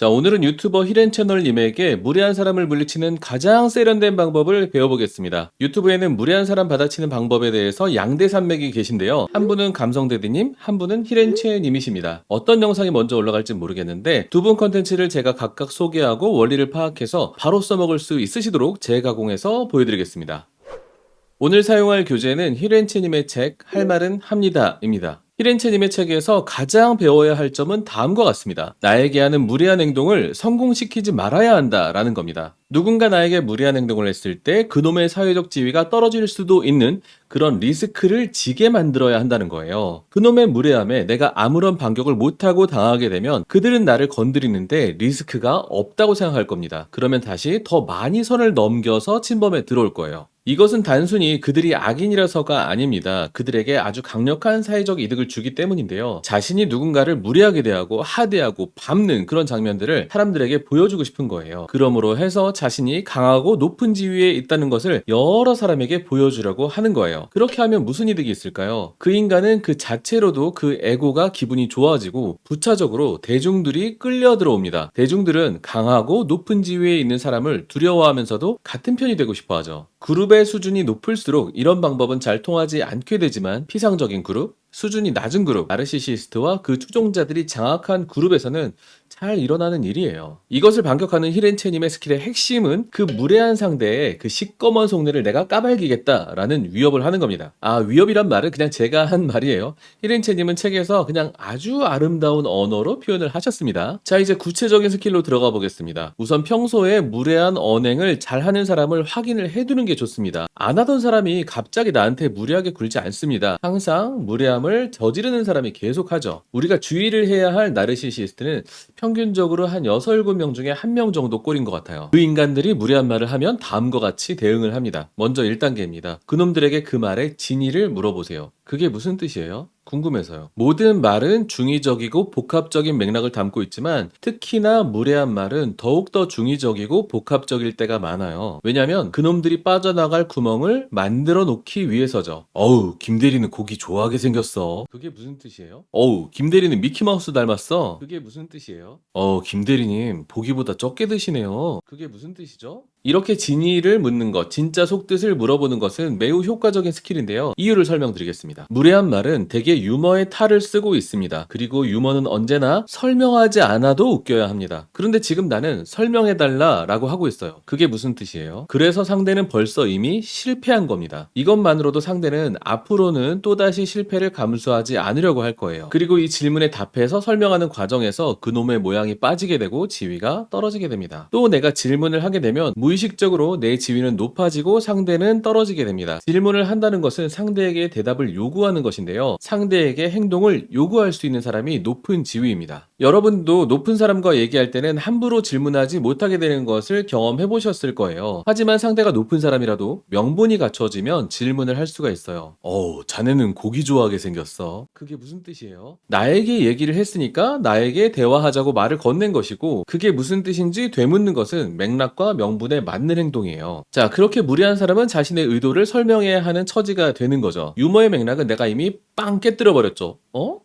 자, 오늘은 유튜버 히렌채널님에게 무례한 사람을 물리치는 가장 세련된 방법을 배워보겠습니다. 유튜브에는 무례한 사람 받아치는 방법에 대해서 양대 산맥이 계신데요. 한 분은 감성대디님, 한 분은 히렌채님이십니다. 어떤 영상이 먼저 올라갈지 모르겠는데 두 분 컨텐츠를 제가 각각 소개하고 원리를 파악해서 바로 써먹을 수 있으시도록 재가공해서 보여드리겠습니다. 오늘 사용할 교재는 히렌채님의 책 할 말은 합니다입니다. 히렌채님의 책에서 가장 배워야 할 점은 다음과 같습니다. 나에게 하는 무례한 행동을 성공시키지 말아야 한다라는 겁니다. 누군가 나에게 무례한 행동을 했을 때 그놈의 사회적 지위가 떨어질 수도 있는 그런 리스크를 지게 만들어야 한다는 거예요. 그놈의 무례함에 내가 아무런 반격을 못하고 당하게 되면 그들은 나를 건드리는데 리스크가 없다고 생각할 겁니다. 그러면 다시 더 많이 선을 넘겨서 침범에 들어올 거예요. 이것은 단순히 그들이 악인이라서가 아닙니다. 그들에게 아주 강력한 사회적 이득을 주기 때문인데요. 자신이 누군가를 무례하게 대하고 하대하고 밟는 그런 장면들을 사람들에게 보여주고 싶은 거예요. 그러므로 해서 자신이 강하고 높은 지위에 있다는 것을 여러 사람에게 보여주려고 하는 거예요. 그렇게 하면 무슨 이득이 있을까요? 그 인간은 그 자체로도 그 에고가 기분이 좋아지고 부차적으로 대중들이 끌려 들어옵니다. 대중들은 강하고 높은 지위에 있는 사람을 두려워하면서도 같은 편이 되고 싶어 하죠. 그룹의 수준이 높을수록 이런 방법은 잘 통하지 않게 되지만 피상적인 그룹, 수준이 낮은 그룹, 나르시시스트와 그 추종자들이 장악한 그룹에서는 잘 일어나는 일이에요. 이것을 반격하는 히렌채님의 스킬의 핵심은 그 무례한 상대의 그 시꺼먼 속내를 내가 까발기겠다라는 위협을 하는 겁니다. 위협이란 말은 그냥 제가 한 말이에요. 히렌채님은 책에서 그냥 아주 아름다운 언어로 표현을 하셨습니다. 자, 이제 구체적인 스킬로 들어가 보겠습니다. 우선 평소에 무례한 언행을 잘하는 사람을 확인을 해두는 게 좋습니다. 안 하던 사람이 갑자기 나한테 무례하게 굴지 않습니다. 항상 무례함을 저지르는 사람이 계속하죠. 우리가 주의를 해야 할 나르시시스트는 평균적으로 한 6, 7명 중에 1명 정도 꼴인 것 같아요. 그 인간들이 무례한 말을 하면 다음과 같이 대응을 합니다. 먼저 1단계입니다. 그놈들에게 그 말의 진위를 물어보세요. 그게 무슨 뜻이에요? 궁금해서요. 모든 말은 중의적이고 복합적인 맥락을 담고 있지만 특히나 무례한 말은 더욱더 중의적이고 복합적일 때가 많아요. 왜냐면 그놈들이 빠져나갈 구멍을 만들어 놓기 위해서죠. 어우, 김대리는 고기 좋아하게 생겼어. 그게 무슨 뜻이에요? 어우, 김대리는 미키마우스 닮았어. 그게 무슨 뜻이에요? 김대리님 고기보다 적게 드시네요. 그게 무슨 뜻이죠? 이렇게 진의를 묻는 것, 진짜 속뜻을 물어보는 것은 매우 효과적인 스킬인데요. 이유를 설명드리겠습니다. 무례한 말은 대개 유머의 탈을 쓰고 있습니다. 그리고 유머는 언제나 설명하지 않아도 웃겨야 합니다. 그런데 지금 나는 설명해달라 라고 하고 있어요. 그게 무슨 뜻이에요? 그래서 상대는 벌써 이미 실패한 겁니다. 이것만으로도 상대는 앞으로는 또다시 실패를 감수하지 않으려고 할 거예요. 그리고 이 질문에 답해서 설명하는 과정에서 그놈의 모양이 빠지게 되고 지위가 떨어지게 됩니다. 또 내가 질문을 하게 되면 무의식적으로 내 지위는 높아지고 상대는 떨어지게 됩니다. 질문을 한다는 것은 상대에게 대답을 요구하는 것인데요. 상대에게 행동을 요구할 수 있는 사람이 높은 지위입니다. 여러분도 높은 사람과 얘기할 때는 함부로 질문하지 못하게 되는 것을 경험해 보셨을 거예요. 하지만 상대가 높은 사람이라도 명분이 갖춰지면 질문을 할 수가 있어요. 자네는 고기 좋아하게 생겼어. 그게 무슨 뜻이에요? 나에게 얘기를 했으니까 나에게 대화하자고 말을 건넨 것이고 그게 무슨 뜻인지 되묻는 것은 맥락과 명분에 맞는 행동이에요. 자, 그렇게 무례한 사람은 자신의 의도를 설명해야 하는 처지가 되는 거죠. 유머의 맥락은 내가 이미 빵 깨뜨려 버렸죠.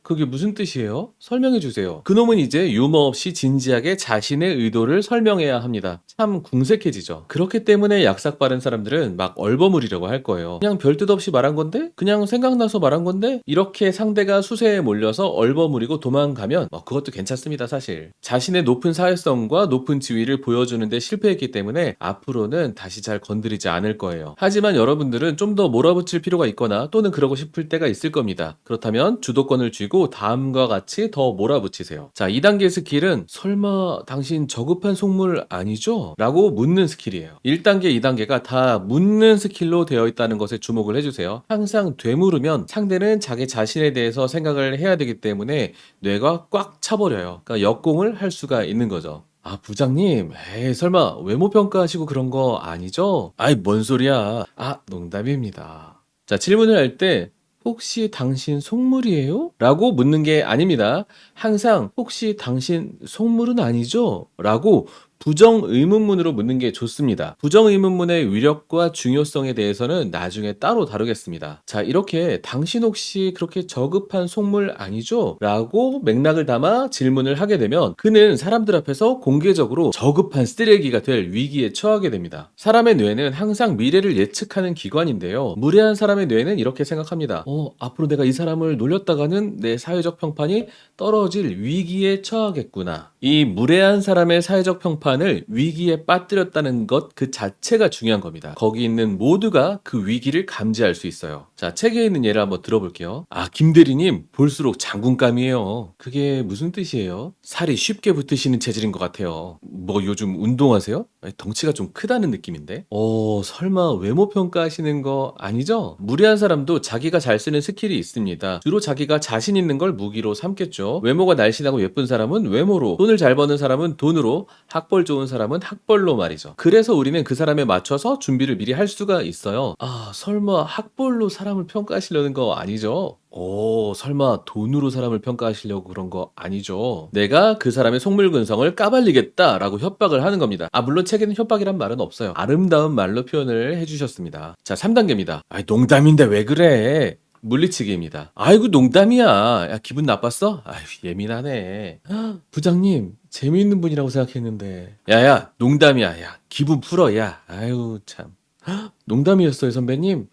그게 무슨 뜻이에요? 설명해 주세요. 그놈은 이제 유머 없이 진지하게 자신의 의도를 설명해야 합니다. 참 궁색해지죠. 그렇기 때문에 약삭 빠른 사람들은 막 얼버무리려고 할 거예요. 그냥 별 뜻 없이 말한 건데? 그냥 생각나서 말한 건데? 이렇게 상대가 수세에 몰려서 얼버무리고 도망가면 그것도 괜찮습니다, 사실. 자신의 높은 사회성과 높은 지위를 보여주는데 실패했기 때문에 앞으로는 다시 잘 건드리지 않을 거예요. 하지만 여러분들은 좀 더 몰아붙일 필요가 있거나 또는 그러고 싶을 때가 있을 겁니다. 그렇다면 주도권을 쥐고 다음과 같이 더 몰아붙이세요. 자, 2단계 스킬은 설마 당신 저급한 속물 아니죠? 라고 묻는 스킬이에요. 1단계, 2단계가 다 묻는 스킬로 되어 있다는 것에 주목을 해주세요. 항상 되물으면 상대는 자기 자신에 대해서 생각을 해야 되기 때문에 뇌가 꽉 차버려요. 그러니까 역공을 할 수가 있는 거죠. 부장님, 설마 외모 평가하시고 그런 거 아니죠? 뭔 소리야. 농담입니다. 자, 질문을 할 때 혹시 당신 속물이에요? 라고 묻는 게 아닙니다. 항상 혹시 당신 속물은 아니죠? 라고 부정 의문문으로 묻는 게 좋습니다. 부정 의문문의 위력과 중요성에 대해서는 나중에 따로 다루겠습니다. 자, 이렇게 당신 혹시 그렇게 저급한 속물 아니죠? 라고 맥락을 담아 질문을 하게 되면 그는 사람들 앞에서 공개적으로 저급한 쓰레기가 될 위기에 처하게 됩니다. 사람의 뇌는 항상 미래를 예측하는 기관인데요. 무례한 사람의 뇌는 이렇게 생각합니다. 앞으로 내가 이 사람을 놀렸다가는 내 사회적 평판이 떨어질 위기에 처하겠구나. 이 무례한 사람의 사회적 평판을 위기에 빠뜨렸다는 것 그 자체가 중요한 겁니다. 거기 있는 모두가 그 위기를 감지할 수 있어요. 자, 책에 있는 예를 한번 들어볼게요. 김대리님, 볼수록 장군감이에요. 그게 무슨 뜻이에요? 살이 쉽게 붙으시는 체질인 것 같아요. 뭐 요즘 운동하세요? 아니, 덩치가 좀 크다는 느낌인데? 설마 외모 평가하시는 거 아니죠? 무례한 사람도 자기가 잘 쓰는 스킬이 있습니다. 주로 자기가 자신 있는 걸 무기로 삼겠죠. 외모가 날씬하고 예쁜 사람은 외모로, 돈을 잘 버는 사람은 돈으로, 학벌 좋은 사람은 학벌로 말이죠. 그래서 우리는 그 사람에 맞춰서 준비를 미리 할 수가 있어요. 설마 학벌로 사람을 평가하시려는 거 아니죠? 설마 돈으로 사람을 평가하시려고 그런 거 아니죠? 내가 그 사람의 속물근성을 까발리겠다라고 협박을 하는 겁니다. 물론 책에는 협박이란 말은 없어요. 아름다운 말로 표현을 해주셨습니다. 자, 3단계입니다. 농담인데 왜 그래? 물리치기입니다. 아이고 농담이야. 야, 기분 나빴어? 예민하네. 부장님 재미있는 분이라고 생각했는데. 야야 농담이야. 야 기분 풀어. 야 아유 참. 농담이었어요 선배님.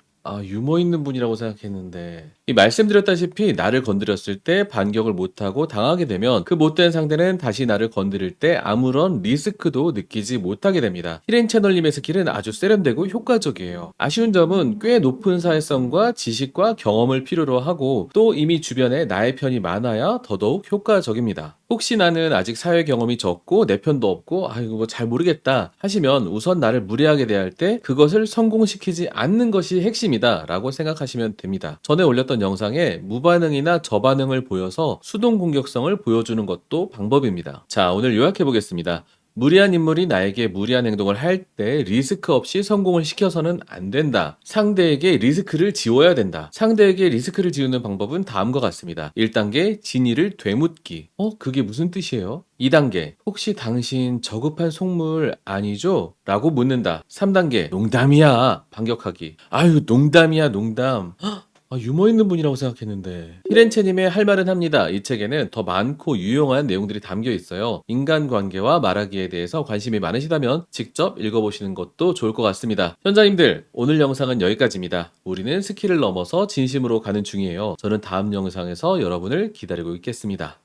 유머 있는 분이라고 생각했는데. 이 말씀드렸다시피 나를 건드렸을 때 반격을 못하고 당하게 되면 그 못된 상대는 다시 나를 건드릴 때 아무런 리스크도 느끼지 못하게 됩니다. 히렌 채널님의 스킬은 아주 세련되고 효과적이에요. 아쉬운 점은 꽤 높은 사회성과 지식과 경험을 필요로 하고 또 이미 주변에 나의 편이 많아야 더더욱 효과적입니다. 혹시 나는 아직 사회 경험이 적고 내 편도 없고 이거 뭐 잘 모르겠다 하시면 우선 나를 무례하게 대할 때 그것을 성공시키지 않는 것이 핵심이다 라고 생각하시면 됩니다. 전에 올렸던 영상에 무반응이나 저반응을 보여서 수동 공격성을 보여주는 것도 방법입니다. 자, 오늘 요약해 보겠습니다. 무리한 인물이 나에게 무리한 행동을 할 때 리스크 없이 성공을 시켜서는 안 된다. 상대에게 리스크를 지워야 된다. 상대에게 리스크를 지우는 방법은 다음과 같습니다. 1단계 진위를 되묻기. 그게 무슨 뜻이에요? 2단계 혹시 당신 저급한 속물 아니죠? 라고 묻는다. 3단계 농담이야. 반격하기. 농담이야 농담. 유머 있는 분이라고 생각했는데. 히렌체님의 할 말은 합니다. 이 책에는 더 많고 유용한 내용들이 담겨 있어요. 인간관계와 말하기에 대해서 관심이 많으시다면 직접 읽어보시는 것도 좋을 것 같습니다. 현자님들, 오늘 영상은 여기까지입니다. 우리는 스킬을 넘어서 진심으로 가는 중이에요. 저는 다음 영상에서 여러분을 기다리고 있겠습니다.